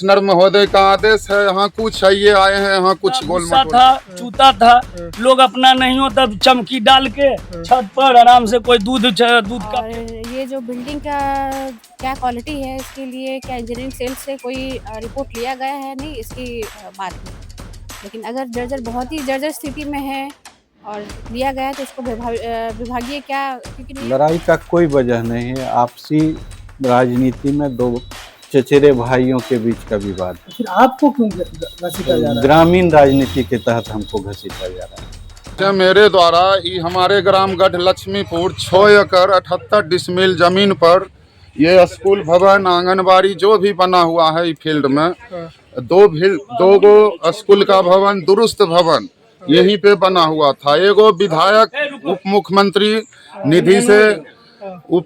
Commissioner महोदय का आदेश है, यहाँ कुछ है, ये आए हैं यहाँ कुछ गुस्सा था, चूता था, लोग अपना नहीं हो तब चमकी डाल के छत पर आराम से कोई दूध का। ये जो बिल्डिंग का क्या क्वालिटी है, इसके लिए क्या इंजीनियरिंग सेल से कोई रिपोर्ट लिया गया है? नहीं, इसकी बात नहीं। लेकिन अगर बहुत ही जर्जर स्थिति में है और लिया गया है तो इसको विभागीय क्या, क्योंकि लड़ाई का कोई वजह नहीं है। आपसी राजनीति में दो चचेरे भाइयों के बीच का विवाद है। फिर आपको क्यों घसीटा जा रहा है? ग्रामीण राजनीति के तहत हमको घसीटा जा रहा है। मेरे द्वारा हमारे ग्राम गढ़ लक्ष्मीपुर 6 एकड़ 78 डिसमिल जमीन पर ये स्कूल भवन आंगनबाड़ी जो भी बना हुआ है फील्ड में, दो गो स्कूल का भवन दुरुस्त भवन यहीं पे बना हुआ था। एगो विधायक उप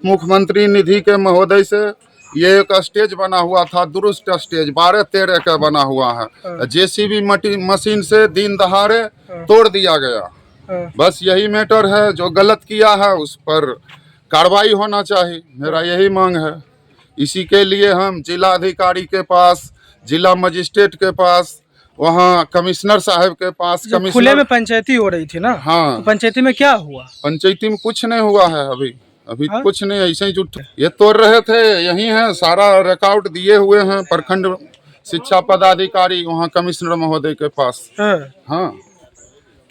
मुख्यमंत्री निधि के महोदय से ये एक स्टेज बना हुआ था, दुरुस्त स्टेज 12-13 का बना हुआ है। जेसीबी मशीन से दिन दहाड़े तोड़ दिया गया। बस यही मैटर है, जो गलत किया है उस पर कार्रवाई होना चाहिए, मेरा यही मांग है। इसी के लिए हम जिला अधिकारी के पास, जिला मजिस्ट्रेट के पास, वहाँ कमिश्नर साहब के पास। खुले में पंचायती हो रही थी ना? हाँ। तो पंचायती में क्या हुआ? पंचायती में कुछ नहीं हुआ है अभी कुछ नहीं, ऐसे ही जुट ये तोड़ रहे थे। यही है, सारा रिकॉर्ड दिए हुए हैं प्रखंड शिक्षा पदाधिकारी वहाँ कमिश्नर महोदय के पास। हाँ,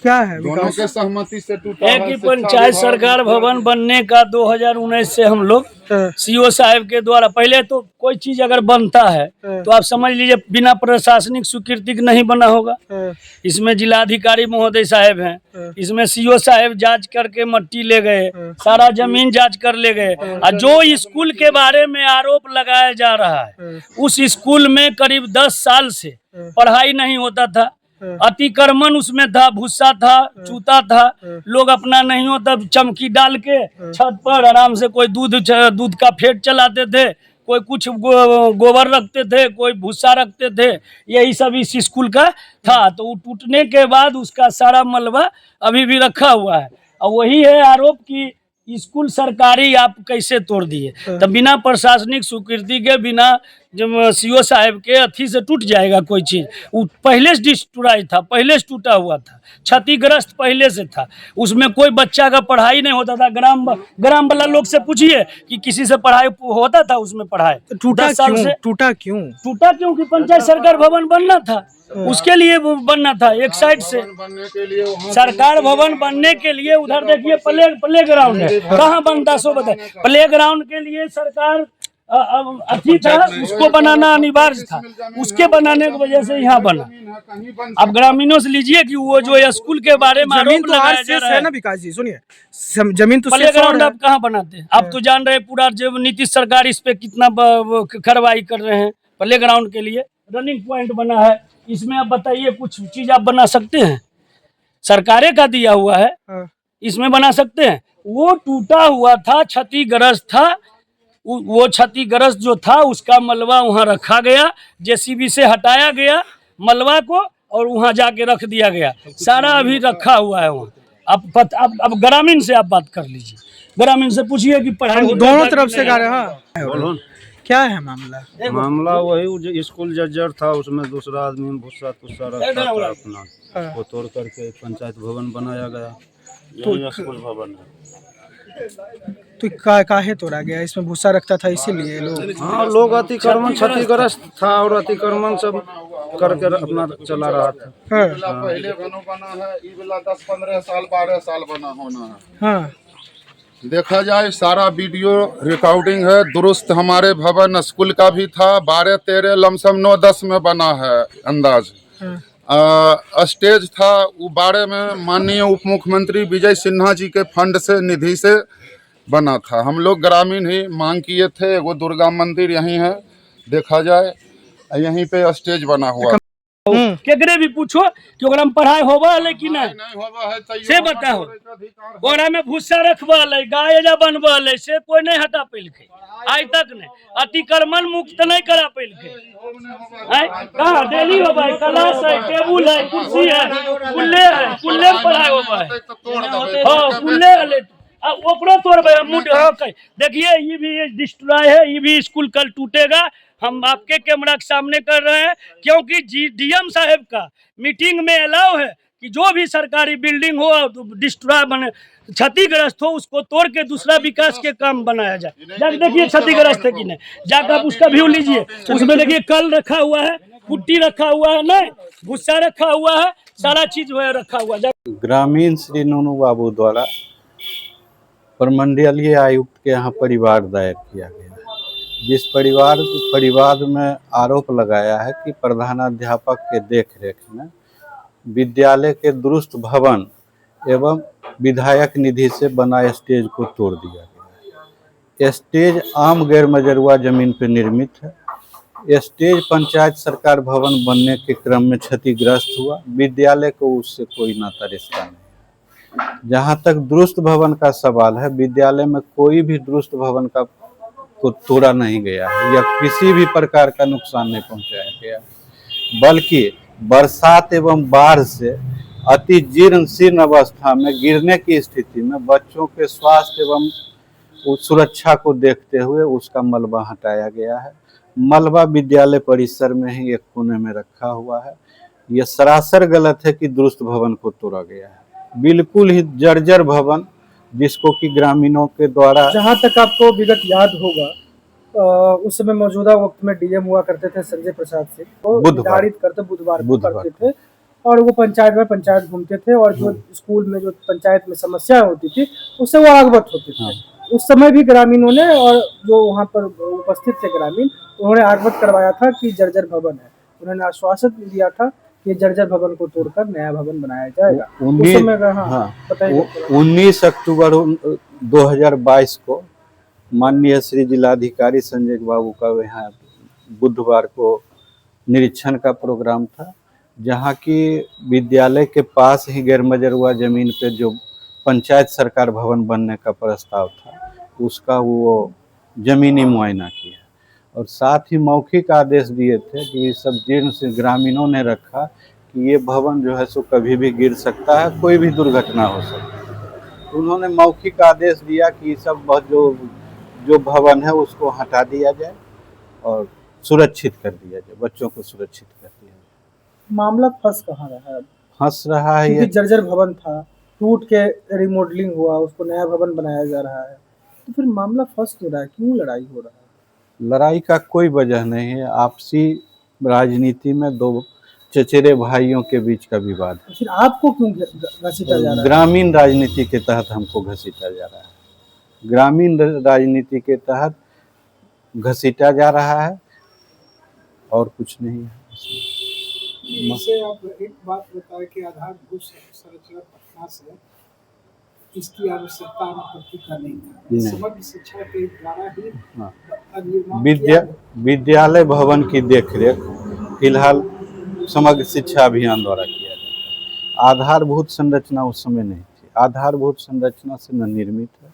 क्या है? दोनों के सहमति से टूटा एक ही पंचायत सरकार भवन बनने का 2019 से हम लोग सीओ साहब के द्वारा, पहले तो कोई चीज अगर बनता है तो आप समझ लीजिए बिना प्रशासनिक स्वीकृति नहीं बना होगा। इसमें जिलाधिकारी महोदय साहब हैं, इसमें सीओ साहब जांच करके मट्टी ले गए, सारा जमीन जांच कर ले गए। और जो स्कूल के बारे में आरोप लगाया जा रहा है, उस स्कूल में करीब 10 साल से पढ़ाई नहीं होता था, अतिक्रमण उसमें था, भूसा था, चूता था, लोग अपना नहीं हो तब चमकी डाल के छत पर आराम से कोई दूध का फेट चलाते थे, कोई कुछ गोबर रखते थे, कोई भूसा रखते थे, यही सब इस स्कूल का था। तो वो टूटने के बाद उसका सारा मलबा अभी भी रखा हुआ है। और वही है आरोप कि स्कूल सरकारी आप कैसे तोड़ दिए। तब बिना प्रशासनिक स्वीकृति के, बिना जब सीओ साहब के अथी से टूट जाएगा कोई चीज? वो पहले से डिस्ट्रॉय था, पहले से टूटा हुआ था, क्षतिग्रस्त पहले से था। उसमें कोई बच्चा का पढ़ाई नहीं होता था। ग्राम वाला लोग से पूछिए कि किसी से पढ़ाई होता था उसमें पढ़ाई। टूटा क्यों? टूटा क्योंकि पंचायत सरकार भवन बनना था, उसके लिए बनना था। एक साइड से सरकार भवन बनने के लिए उधर देखिए प्ले ग्राउंड है, कहाँ बनता सो बताए। प्ले ग्राउंड के लिए सरकार अथी था, उसको बनाना अनिवार्य था, उसके बनाने की वजह से यहाँ बना। अब ग्रामीणों से लीजिए कि वो जो स्कूल के बारे में आरोप लगाया जा रहा है ना, विकास जी सुनिए, जमीन तो प्ले ग्राउंड आप कहाँ बनाते हैं? आप तो जान रहे हैं पूरा जब नीतीश सरकार इस पे कितना कार्रवाई कर रहे हैं। प्ले ग्राउंड के लिए रनिंग पॉइंट बना है, इसमें आप बताइए कुछ चीज आप बना सकते हैं? सरकारे का दिया हुआ है, इसमें बना सकते हैं? वो टूटा हुआ था, क्षतिग्रस्त था। वो क्षतिग्रस्त जो था उसका मलबा वहाँ रखा गया, जेसीबी से हटाया गया मलबा को और वहाँ जाके रख दिया गया। सारा अभी रखा हुआ है वहाँ। अब ग्रामीण से आप बात कर लीजिए, ग्रामीण से पूछिए कि पढ़ाई दोनों तरफ से कर रहे हैं। क्या है मामला? वही स्कूल जर्जर था, उसमें दूसरा आदमी भूसा तुस्सा रखता था अपना, वो तोड़ करके पंचायत भवन बनाया गया। यही स्कूल भवन है। तो काहे तोड़ा गया? इसमें भूसा रखता था इसीलिए लोग? हाँ, लोग अतिक्रमण क्षतिग्रस्त था और अतिक्रमण सब करके अपना चला रहा था। पहले बना है, ई वाला 10-15 साल 12 साल बना होना है। हाँ, देखा जाए सारा वीडियो रिकॉर्डिंग है, दुरुस्त हमारे भवन स्कूल का भी था। 12-13 लमसम 9-10 में बना है अंदाज। स्टेज था वो 12 में माननीय उप मुख्यमंत्री विजय सिन्हा जी के फंड से, निधि से बना था। हम लोग ग्रामीण ही मांग किए थे। वो दुर्गा मंदिर यहीं है, देखा जाए यहीं पे स्टेज बना हुआ। केकरे भी पूछो कि ओकरा में पढ़ाई होबा है कि नहीं, से बताओ। ओकरा में भूसा रखबा है, गाय जा बनबा है, से कोई नहीं हटा पैलके आज तक नहीं। अतिक्रमण मुक्त नहीं करा पैलके। कहाँ डेली होबा है, क्लास है, टेबुल है, कुर्सी है, कुल्ले में पढ़ाई होबा है। हाँ, कुल्ले ओकरो तोड़बे मुड। देखिए ये भी डिस्ट्रॉय है, ये भी स्कूल कल टूटेगा। हम आपके कैमरा के सामने कर रहे हैं, क्योंकि डीएम साहब का मीटिंग में अलाउ है कि जो भी सरकारी बिल्डिंग हो डिस्ट्रॉय बने, क्षतिग्रस्त हो, उसको तोड़ के दूसरा विकास के काम बनाया जाए। जाके देखिए क्षतिग्रस्त है कि नहीं, जाकर आप उसका व्यू लीजिए। उसमें देखिए कल रखा हुआ है, पुट्टी रखा हुआ है, नहीं भूसा रखा हुआ है, सारा चीज वो रखा हुआ है। ग्रामीण श्री नूनू बाबू द्वारा प्रमंडलीय आयुक्त के यहाँ परिवार दायर किया गया है, जिस परिवार में आरोप लगाया है कि प्रधानाध्यापक के देखरेख में विद्यालय के दुरुस्त भवन एवं विधायक निधि से बना स्टेज को तोड़ दिया गया है। स्टेज आम गैर मजरूआ जमीन पर निर्मित है। स्टेज पंचायत सरकार भवन बनने के क्रम में क्षतिग्रस्त हुआ। विद्यालय को उससे कोई नाता रिश्ता नहीं। जहाँ तक दुरुस्त भवन का सवाल है, विद्यालय में कोई भी दुरुस्त भवन को तोड़ा नहीं गया है या किसी भी प्रकार का नुकसान नहीं पहुंचाया गया, बल्कि बरसात एवं बाढ़ से अति जीर्ण शीर्ण अवस्था में गिरने की स्थिति में बच्चों के स्वास्थ्य एवं सुरक्षा को देखते हुए उसका मलबा हटाया गया है। मलबा विद्यालय परिसर में ही एक कोने में रखा हुआ है। यह सरासर गलत है कि दुरुस्त भवन को तोड़ा गया है। बिल्कुल ही जर्जर भवन, जिसको कि ग्रामीणों के द्वारा, जहाँ तक आपको विगत याद होगा, उस समय मौजूदा वक्त में डीएम हुआ करते थे संजय प्रसाद सिंह, वो निर्धारित करते बुधवार को करते थे और वो पंचायत घूमते थे और जो स्कूल में जो पंचायत में समस्या होती थी उससे वो अवगत होते थे। उस समय भी ग्रामीणों ने और जो वहाँ पर उपस्थित थे ग्रामीण, उन्होंने अवगत करवाया था कि जर्जर भवन है। उन्होंने आश्वासन दिया था कि जर्जर भवन को तोड़कर नया भवन बनाया जाएगा। 19 अक्टूबर 2022 को माननीय श्री जिलाधिकारी संजय बाबू का यहाँ बुधवार को निरीक्षण का प्रोग्राम था, जहाँ की विद्यालय के पास ही गैर मजरूआ जमीन पे जो पंचायत सरकार भवन बनने का प्रस्ताव था, उसका वो जमीनी मुआयना किया और साथ ही मौखिक आदेश दिए थे कि ये सब जीर्ण से ग्रामीणों ने रखा कि ये भवन जो है सो कभी भी गिर सकता है, कोई भी दुर्घटना हो सकती है। उन्होंने मौखिक आदेश दिया कि सब जो भवन है उसको हटा दिया जाए और सुरक्षित कर दिया जाए, बच्चों को सुरक्षित कर दिया जाए। मामला फंस कहाँ रहा है? फंस रहा है ये जर्जर भवन था, टूट के रिमॉडलिंग हुआ, उसको नया भवन बनाया जा रहा है, तो फिर मामला फंस क्यों रहा है? क्यों लड़ाई हो रहा है? लड़ाई का कोई वजह नहीं है। आपसी राजनीति में दो चचेरे भाइयों के बीच का विवाद है। फिर आपको क्यों घसीटा जा रहा है? ग्रामीण राजनीति के तहत हमको घसीटा जा रहा है। ग्रामीण राजनीति के तहत घसीटा जा रहा है और कुछ नहीं है। इसे आप एक बात बताएं कि आधारभूत संरचना पटना से इसकी आवश्यकता अनुपत्ति का नहीं था। समग्र शिक्षा के द्वारा ही विद्यालय भवन की देखरेख फिलहाल समग्र शिक्षा अभियान द्वारा किया जाता है। आधारभूत संरचना उस समय नहीं थी। आधारभूत संरचना से न निर्मित है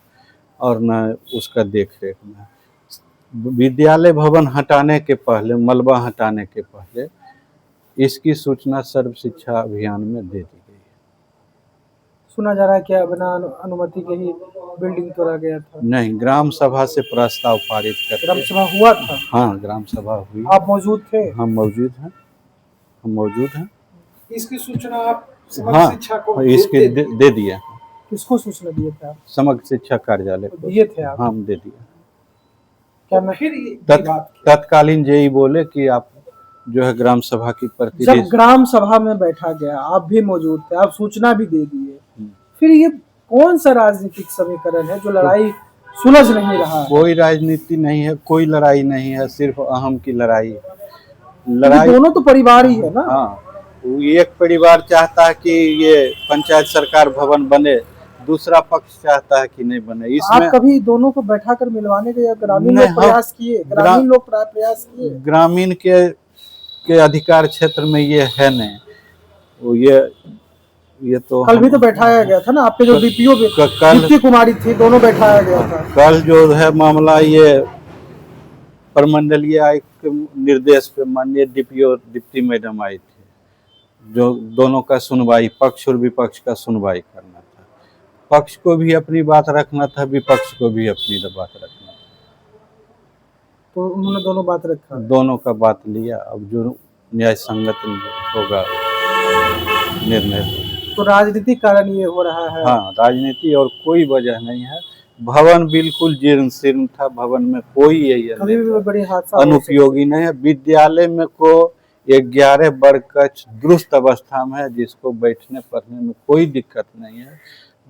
और न उसका देखरेख में। विद्यालय भवन हटाने के पहले, मलबा हटाने के पहले इसकी सूचना सर्व शिक्षा अभियान में दे दी गई है। सुना जा रहा है कि बिना अनुमति के ही बिल्डिंग तोड़ा गया था। नहीं, ग्राम सभा से प्रस्ताव पारित कर। ग्राम सभा हुआ था? हाँ, ग्राम सभा हुई। आप मौजूद थे? हम मौजूद हैं। इसकी सूचना आप समग्र शिक्षा को इसके दे दिए। किसको सूचना दिए थे आप? समग्र शिक्षा कार्यालय को दिए थे आप? हम दे दिए। क्या मैं फिर तत्कालीन जेई बोले कि आप जो है ग्राम सभा की प्रतिनिधि। जब ग्राम सभा में बैठा गया, आप भी मौजूद थे, आप सूचना भी दे दिए, फिर ये कौन सा राजनीतिक समीकरण है जो लड़ाई सुलझ नहीं रहा? कोई राजनीति नहीं है, कोई लड़ाई नहीं है, सिर्फ अहम की लड़ाई है। दोनों तो परिवार ही है ना। हाँ, एक परिवार चाहता है कि ये पंचायत सरकार भवन बने, दूसरा पक्ष चाहता है कि नहीं बने। इसमें आप कभी दोनों को बैठाकर मिलवाने के ग्रामीण लोग प्रयास किए? ग्रामीण लोग प्रयास किए? ग्रामीण के अधिकार क्षेत्र में ये है नहीं। वो ये तो कल भी तो बैठाया गया था ना, आपके जो डीपीओ दीप्ति कुमारी थी, दोनों बैठाया गया था। कल जो है मामला ये प्रमंडलीय आयुक्त के निर्देश पे माननीय डीपीओ दीप्ति मैडम आई थी, जो दोनों का सुनवाई, पक्ष और विपक्ष का सुनवाई करना था। पक्ष को भी अपनी बात रखना था, विपक्ष को भी अपनी बात रखना था। तो उन्होंने दोनों बात रखा। दोनों का बात लिया, अब जो न्याय संगत होगा निर्णय होगा। तो राजनीतिक कारण ये हो रहा है। हाँ, राजनीति और कोई वजह नहीं है। भवन बिल्कुल जीर्ण शीर्ण था, भवन में कोई यही कभी भी बड़ी हादसा हो अनुपयोगी नहीं है। विद्यालय में को 11 वर्ग कक्ष दुरुस्त अवस्था में है, जिसको बैठने पढ़ने में कोई दिक्कत नहीं है।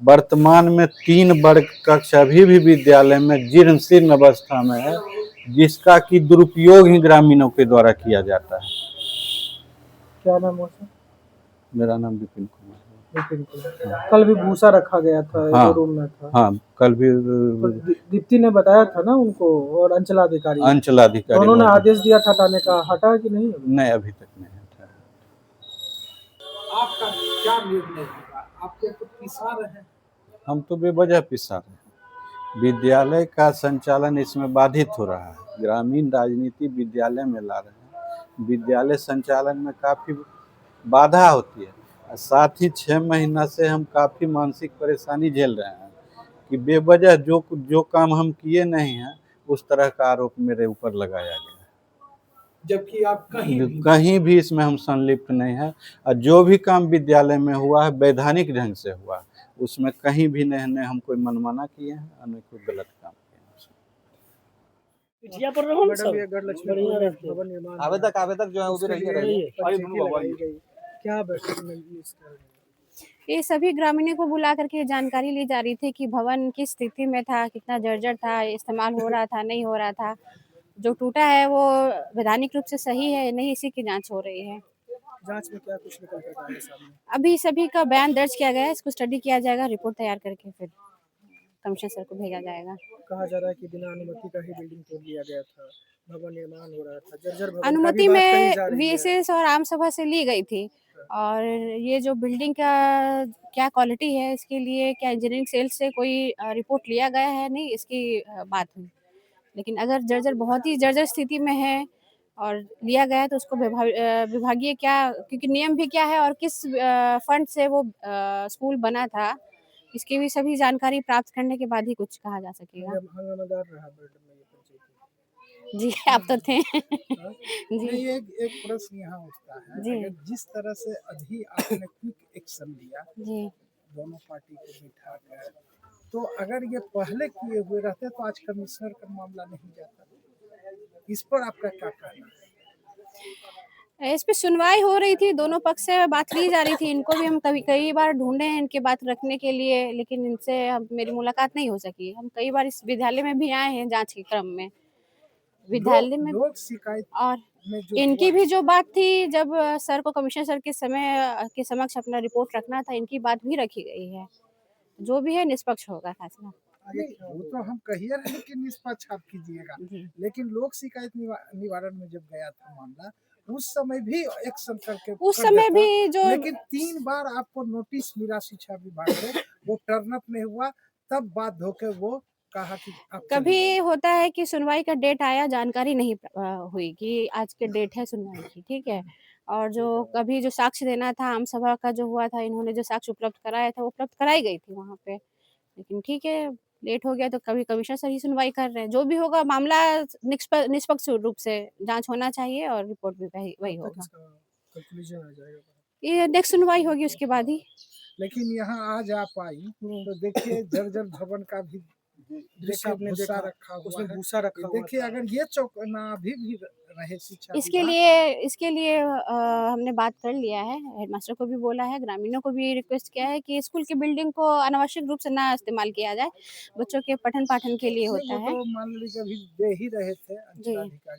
वर्तमान में 3 वर्ग कक्ष अभी भी विद्यालय में जीर्ण शीर्ण अवस्था में है, जिसका कि दुरुपयोग ही ग्रामीणों के द्वारा किया जाता है। क्या नाम है सर? मेरा नाम विपिन कुमार है। कल भी भूसा रखा गया था, हाँ, जो रूम में था। हाँ, कल भी तो दीप्ति ने बताया था ना उनको, और अंचलाधिकारी अंचलाधिकारी उन्होंने आदेश दिया था हटाने का, हटा कि नहीं? नहीं, अभी तक नहीं हटा। आपका क्या निर्णय होगा? आपके तो पिसा रहे हैं। हम तो बेवजह पिसा रहे हैं। विद्यालय का संचालन इसमें बाधित हो रहा है। ग्रामीण राजनीति विद्यालय में ला रहे हैं, विद्यालय संचालन में काफ़ी बाधा होती है। साथ ही 6 महीना से हम काफ़ी मानसिक परेशानी झेल रहे हैं कि बेवजह जो काम हम किए नहीं हैं, उस तरह का आरोप मेरे ऊपर लगाया गया। जबकि आप कहीं भी इसमें हम संलिप्त नहीं है, और जो भी काम विद्यालय में हुआ है वैधानिक ढंग से हुआ है। उसमें कहीं भी नहीं हम कोई मनमाना किए हैं और न कोई गलत काम किए हैं। पिठिया पर रहो ना सब। मैडम, ये गढ़लक्ष्मी भवन निर्माण आवेदक जो है वो भी रहिए। क्या बैठक में इसका ये सभी ग्रामीणों को बुला करके जानकारी ली जा रही थी कि भवन किस स्थिति में था, कितना जर्जर था, इस्तेमाल हो रहा था, नहीं हो रहा था। जो टूटा है वो वैधानिक रूप से सही है नहीं, इसी की जांच हो रही है। जांच में क्या कुछ निकल कर आएगा सामने? अभी सभी का बयान दर्ज किया गया है, इसको स्टडी किया जाएगा, रिपोर्ट तैयार करके फिर कमिश्नर सर को भेजा जाएगा। कहा जा रहा है कि बिना अनुमति का ही बिल्डिंग तोड़ दिया गया था, भवन निर्माण हो रहा था, जर्जर भवन अनुमति का भी बात कही में जा रही है। वीएसएस और आम सभा से ली गई थी, और ये जो बिल्डिंग का क्या क्वालिटी है, इसके लिए क्या इंजीनियरिंग सेल से कोई रिपोर्ट लिया गया है नहीं, इसकी बात हुई। लेकिन अगर जर्जर बहुत ही जर्जर स्थिति में है और लिया गया है तो उसको विभागीय क्या, क्योंकि नियम भी क्या है और किस फंड से वो स्कूल बना था, इसकी भी सभी जानकारी प्राप्त करने के बाद ही कुछ कहा जा सकेगा। हंगामादार रहा बिल्डिंग में ये पंचायती। जी आप तो थे। नहीं, जी एक प्रश्न यहाँ उठता है, जी। अगर जिस तरह से अभी आपने क्विक एक्शन लिया जी दोनों पार्टी को बिठा कर, तो अगर ये पहले किए हुए रहते तो आज कमिश्नर का मामला नहीं जाता। इस पर आपका क्या कहना है? इस पे सुनवाई हो रही थी, दोनों पक्ष से बात की जा रही थी। इनको भी हम कई बार ढूंढे हैं इनके बात रखने के लिए, लेकिन इनसे मेरी मुलाकात नहीं हो सकी। हम कई बार इस विद्यालय में भी आए हैं जांच के क्रम में, विद्यालय में, लोक शिकायत और में जो इनकी भी जो बात थी, जब सर को कमिश्नर सर के समक्ष अपना रिपोर्ट रखना था, इनकी बात भी रखी गई है। जो भी है निष्पक्ष होगा फैसला। वो तो हम कहिए रहे कि निष्पक्ष आप कीजिएगा, लेकिन लोक शिकायत निवारण में जब गया था मामला, उस समय भी एक्शन करके उस समय भी जो, लेकिन 3 बार आपको नोटिस मिला शिक्षा विभाग से, वो टर्न अप नहीं हुआ, तब बात होकर वो कहा कि कभी होता है कि सुनवाई का डेट आया, जानकारी नहीं हुई कि आज के डेट है सुनवाई की, ठीक है। और जो कभी जो साक्ष्य देना था, आम सभा का जो हुआ था, इन्होंने जो साक्ष्य उपलब्ध कराया था वो उपलब्ध कराई गई थी वहाँ पे, लेकिन ठीक है लेट हो गया तो कभी कमिश्नर सर ही सुनवाई कर रहे हैं। जो भी होगा मामला निष्पक्ष रूप से जांच होना चाहिए और रिपोर्ट भी वही होगा। कंक्लूजन आ जाएगा, ये नेक्स्ट सुनवाई होगी उसके बाद ही। लेकिन यहाँ आज आप आई तो देखिए जर्जर भवन का भी भूसा रखा हुआ है। देखिए अगर ये चौकना अभी भी रहे शिक्षा इसके लिए हमने बात कर लिया है, हेडमास्टर को भी बोला है, ग्रामीणों को भी रिक्वेस्ट किया है कि स्कूल के बिल्डिंग को अनावश्यक रूप से ना इस्तेमाल किया जाए, बच्चों के पठन पाठन के लिए होता है। तो मान लीजिए अभी दे ही रहे थे अंचलाधिकारी।